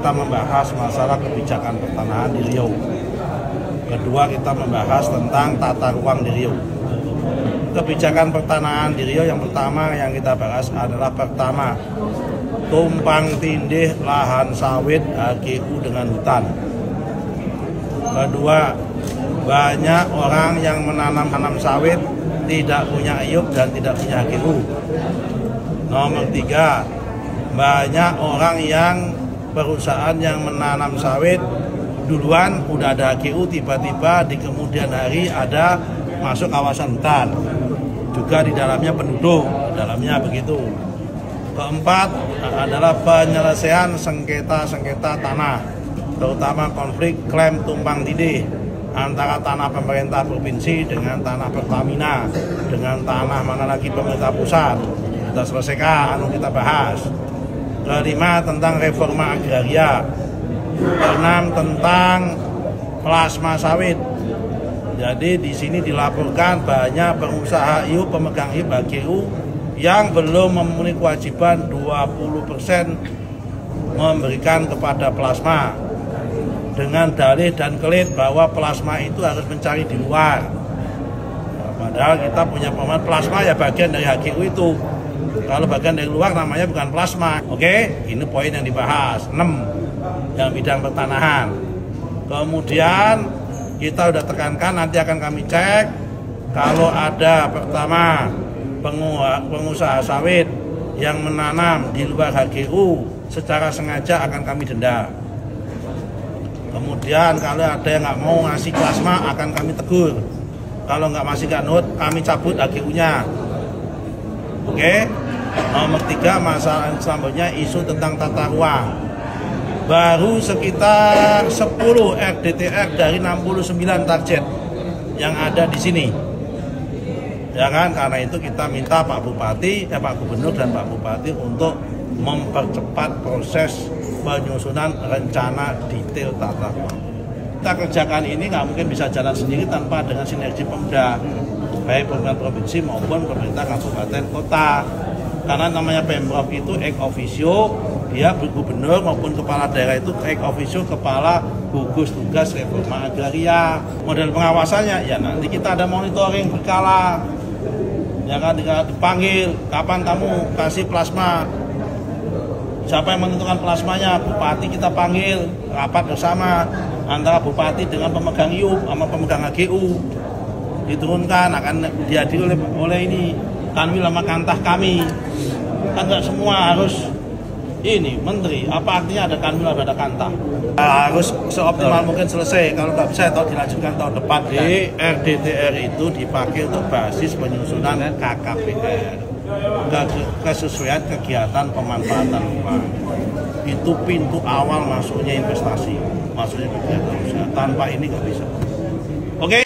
kita membahas masalah kebijakan pertanahan di Riau. Kedua, kita membahas tentang tata ruang di Riau. Kebijakan pertanahan di Riau yang pertama yang kita bahas adalah pertama, tumpang tindih lahan sawit HGU dengan hutan. Kedua, banyak orang yang menanam sawit tidak punya IUP dan tidak punya HGU. Nomor tiga, banyak orang yang perusahaan yang menanam sawit duluan udah ada HGU, tiba-tiba di kemudian hari ada masuk kawasan hutan. Juga di dalamnya penduduk, dalamnya begitu. Keempat adalah penyelesaian sengketa-sengketa tanah, terutama konflik klaim tumpang tindih antara tanah pemerintah provinsi dengan tanah Pertamina, dengan tanah mana lagi pemerintah pusat. Kita selesaikan, kita bahas. Kelima, tentang reforma agraria. Keenam, tentang plasma sawit. Jadi di sini dilaporkan banyak pengusaha IUP, pemegang IUP HGU yang belum memenuhi kewajiban 20% memberikan kepada plasma dengan dalih dan kelit bahwa plasma itu harus mencari di luar. Padahal kita punya pemahaman plasma ya bagian dari HGU itu. Kalau bagian dari luar namanya bukan plasma. Oke, ini poin yang dibahas. 6 yang bidang pertanahan. Kemudian kita udah tekankan, nanti akan kami cek kalau ada pertama pengusaha sawit yang menanam di luar HGU secara sengaja akan kami denda. Kemudian kalau ada yang nggak mau ngasih plasma akan kami tegur. Kalau nggak masih nggak nurut, kami cabut HGU-nya. Oke. Nomor 3, masalah selanjutnya isu tentang tata ruang. Baru sekitar 10 RDTR dari 69 target yang ada di sini. Ya kan, karena itu kita minta Pak Bupati, Pak Gubernur dan Pak Bupati untuk mempercepat proses penyusunan rencana detail tata ruang. Kita kerjakan ini nggak mungkin bisa jalan sendiri tanpa dengan sinergi Pemda, baik pemerintah provinsi maupun pemerintah kabupaten kota. Karena namanya Pemprov itu ex officio, dia gubernur maupun kepala daerah itu ex officio kepala gugus tugas reforma agraria. Model pengawasannya ya nanti kita ada monitoring berkala. Ya kan, dipanggil, kapan kamu kasih plasma? Siapa yang menentukan plasmanya? Bupati kita panggil, rapat bersama antara bupati dengan pemegang IUP sama pemegang HGU. Diturunkan, akan dihadiri oleh ini Kanwil sama Kantah kami. Kan nggak semua harus ini menteri. Apa artinya ada Kanwil ada Kantah? Harus seoptimal mungkin selesai. Kalau nggak bisa atau dilanjutkan tahun depan. Di RDTR itu dipakai untuk basis penyusunan KKPR, kesesuaian kegiatan pemanfaatan ruang. Itu pintu awal masuknya investasi, masuknya kegiatan usaha. Tanpa ini nggak bisa. Oke.